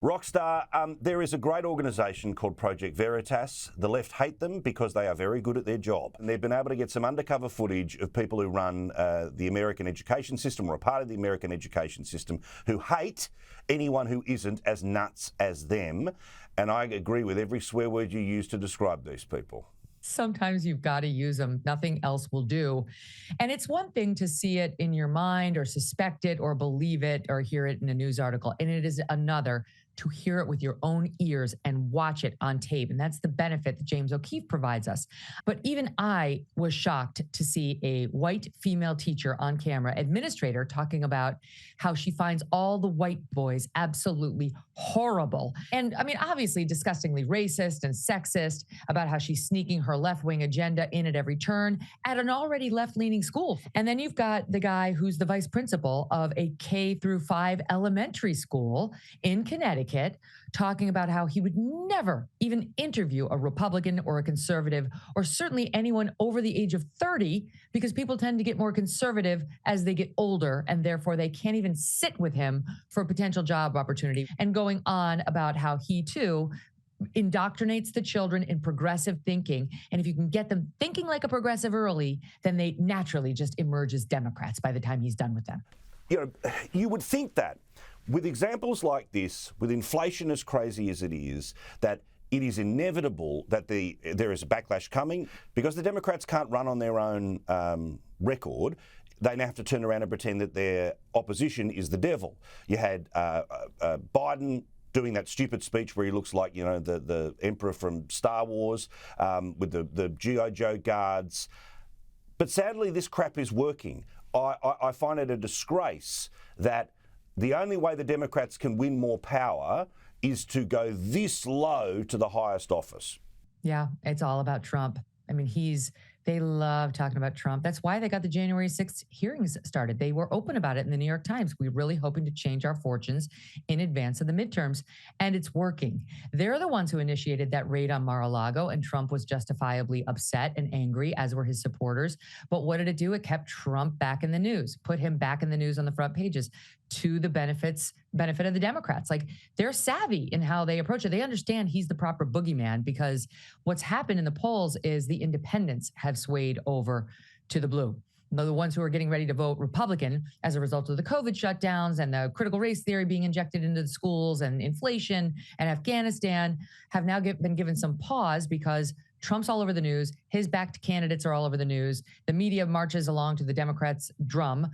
Rockstar, there is a great organisation called Project Veritas. The left hate them because they are very good at their job. And they've been able to get some undercover footage of people who run the American education system or a part of the American education system who hate anyone who isn't as nuts as them. And I agree with every swear word you use to describe these people. Sometimes you've got to use them. Nothing else will do. And it's one thing to see it in your mind or suspect it or believe it or hear it in a news article. And it is another to hear it with your own ears and watch it on tape. And that's the benefit that James O'Keefe provides us. But even I was shocked to see a white female teacher on camera, administrator, talking about how she finds all the white boys absolutely horrible. And I mean, obviously disgustingly racist and sexist about how she's sneaking her left-wing agenda in at every turn at an already left-leaning school. And then you've got the guy who's the vice principal of a K-5 elementary school in Connecticut talking about how he would never even interview a Republican or a conservative, or certainly anyone over the age of 30, because people tend to get more conservative as they get older, and therefore they can't even sit with him for a potential job opportunity. And going on about how he too indoctrinates the children in progressive thinking. And if you can get them thinking like a progressive early, then they naturally just emerge as Democrats by the time he's done with them. You know, you would think that with examples like this, with inflation as crazy as it is, that it is inevitable that there is a backlash coming because the Democrats can't run on their own record. They now have to turn around and pretend that their opposition is the devil. You had Biden doing that stupid speech where he looks like, you know, the Emperor from Star Wars with the G.I. Joe guards. But sadly, this crap is working. I find it a disgrace that the only way the Democrats can win more power is to go this low to the highest office. Yeah, it's all about Trump. I mean, they love talking about Trump. That's why they got the January 6th hearings started. They were open about it in the New York Times. We're really hoping to change our fortunes in advance of the midterms, and it's working. They're the ones who initiated that raid on Mar-a-Lago, and Trump was justifiably upset and angry, as were his supporters. But what did it do? It kept Trump back in the news, put him back in the news on the front pages, to the benefit of the Democrats. Like, they're savvy in how they approach it. They understand he's the proper boogeyman, because what's happened in the polls is the independents have swayed over to the blue. The ones who are getting ready to vote Republican as a result of the COVID shutdowns and the critical race theory being injected into the schools and inflation and Afghanistan have now been given some pause because Trump's all over the news. His backed candidates are all over the news. The media marches along to the Democrats' drum.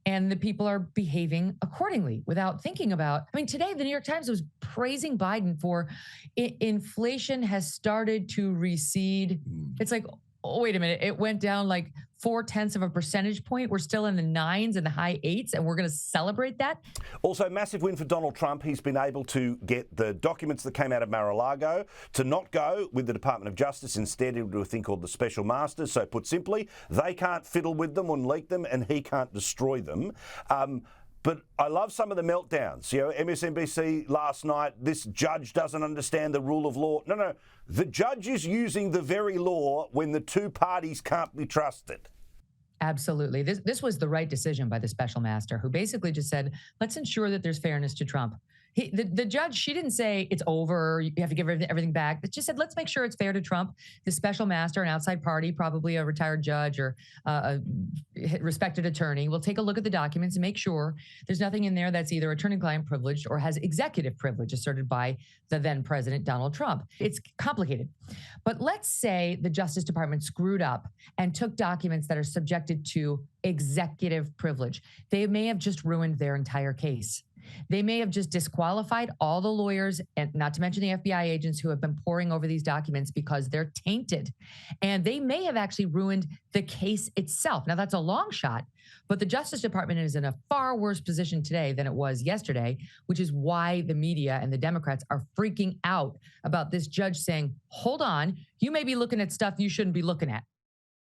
And the people are behaving accordingly without thinking about. I mean, today, the New York Times was praising Biden for inflation has started to recede. It's like, oh, wait a minute. It went down like 0.4 of a percentage point. We're still in the 9s and the high 8s, and we're going to celebrate that. Also, massive win for Donald Trump. He's been able to get the documents that came out of Mar-a-Lago to not go with the Department of Justice. Instead, he'll do a thing called the Special Masters. So put simply, they can't fiddle with them and leak them, and he can't destroy them. But I love some of the meltdowns. You know, MSNBC last night, this judge doesn't understand the rule of law. No. The judge is using the very law when the two parties can't be trusted. Absolutely. This was the right decision by the special master, who basically just said, let's ensure that there's fairness to Trump. The judge, she didn't say it's over, you have to give everything back. It just said, let's make sure it's fair to Trump. The special master, an outside party, probably a retired judge or a respected attorney, will take a look at the documents and make sure there's nothing in there that's either attorney-client privileged or has executive privilege asserted by the then president, Donald Trump. It's complicated. But let's say the Justice Department screwed up and took documents that are subjected to executive privilege. They may have just ruined their entire case. They may have just disqualified all the lawyers, and not to mention the FBI agents who have been poring over these documents because they're tainted. And they may have actually ruined the case itself. Now, that's a long shot, but the Justice Department is in a far worse position today than it was yesterday, which is why the media and the Democrats are freaking out about this judge saying, hold on, you may be looking at stuff you shouldn't be looking at.